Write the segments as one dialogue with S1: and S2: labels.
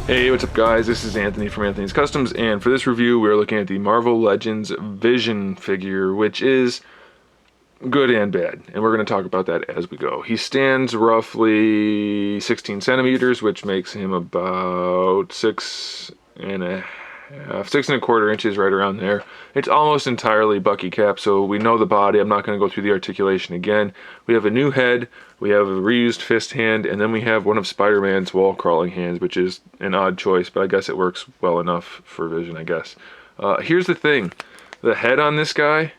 S1: Hey, what's up guys? This is Anthony from Anthony's Customs, and for this review we're looking at the Marvel Legends Vision figure, which is good and bad, and we're going to talk about that as we go. He stands roughly 16 centimeters, which makes him about 6.25 inches, right around there. It's almost entirely Bucky cap, so we know the body. I'm not going to go through the articulation again. We have a new head, we have a reused fist hand, and then we have one of Spider-Man's wall crawling hands, which is an odd choice, but I guess it works well enough for Vision, I guess. Here's the thing. The head on this guy,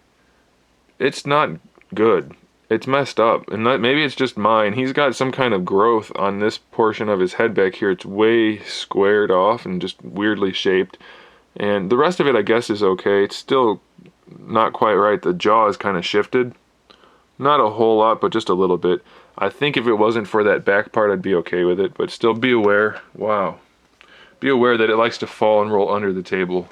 S1: it's not good. It's messed up, and maybe it's just mine. He's got some kind of growth on this portion of his head back here. It's way squared off and just weirdly shaped, and the rest of it I guess is okay. It's still not quite right. The jaw is kind of shifted, not a whole lot, but just a little bit. I think if it wasn't for that back part I'd be okay with it, but still be aware. Wow, be aware that it likes to fall and roll under the table.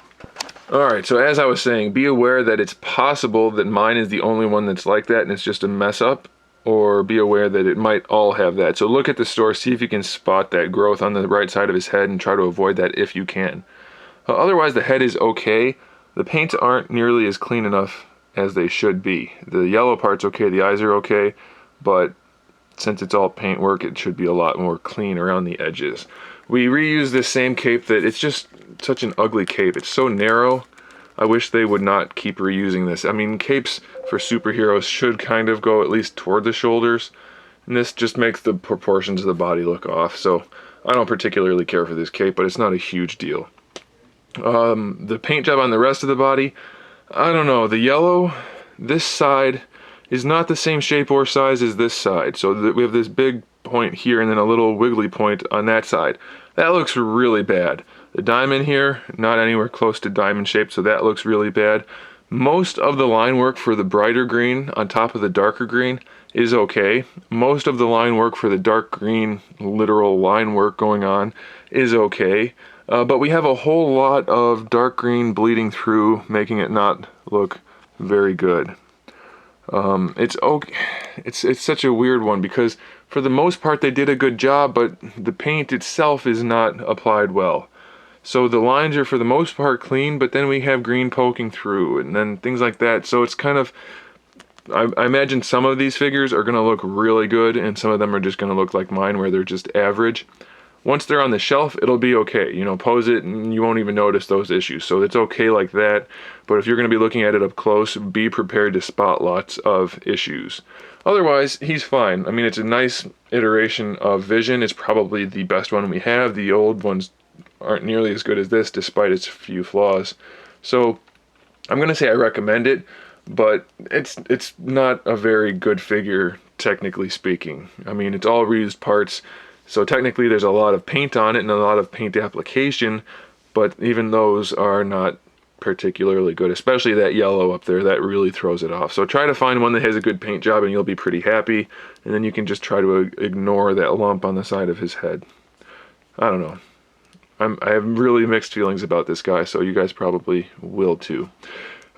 S1: Alright, so as I was saying, be aware that it's possible that mine is the only one that's like that and it's just a mess up, or be aware that it might all have that. So look at the store, see if you can spot that growth on the right side of his head and try to avoid that if you can. Otherwise the head is okay. The paints aren't nearly as clean enough as they should be. The yellow part's okay, the eyes are okay, but since it's all paint work it should be a lot more clean around the edges. We reuse this same cape that it's just such an ugly cape. It's so narrow. I wish they would not keep reusing this. I mean, capes for superheroes should kind of go at least toward the shoulders, and this just makes the proportions of the body look off. So I don't particularly care for this cape, but it's not a huge deal. The paint job on the rest of the body, I don't know. The yellow, this side is not the same shape or size as this side. So we have this big point here and then a little wiggly point on that side. That looks really bad. The diamond here, not anywhere close to diamond shape, so that looks really bad. Most of the line work for the brighter green on top of the darker green is okay. Most of the line work for the dark green, literal line work going on, is okay. But we have a whole lot of dark green bleeding through, making it not look very good. It's okay. It's such a weird one because for the most part they did a good job, but the paint itself is not applied well. So the lines are for the most part clean, but then we have green poking through and then things like that. So it's kind of, I imagine some of these figures are going to look really good and some of them are just going to look like mine where they're just average. Once they're on the shelf, it'll be okay. You know, pose it and you won't even notice those issues. So it's okay like that. But if you're going to be looking at it up close, be prepared to spot lots of issues. Otherwise, he's fine. I mean, it's a nice iteration of Vision. It's probably the best one we have. The old ones aren't nearly as good as this, despite its few flaws. So I'm going to say I recommend it, but it's not a very good figure, technically speaking. I mean, it's all reused parts. So technically there's a lot of paint on it and a lot of paint application, but even those are not particularly good, especially that yellow up there. That really throws it off. So try to find one that has a good paint job and you'll be pretty happy, and then you can just try to ignore that lump on the side of his head. I don't know. I have really mixed feelings about this guy, so you guys probably will too.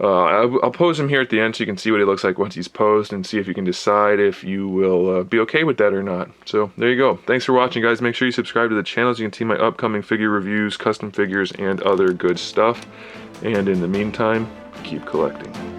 S1: I'll pose him here at the end so you can see what he looks like once he's posed and see if you can decide if you will be okay with that or not. So there you go. Thanks for watching, guys. Make sure you subscribe to the channel so you can see my upcoming figure reviews, custom figures, and other good stuff. And in the meantime, keep collecting.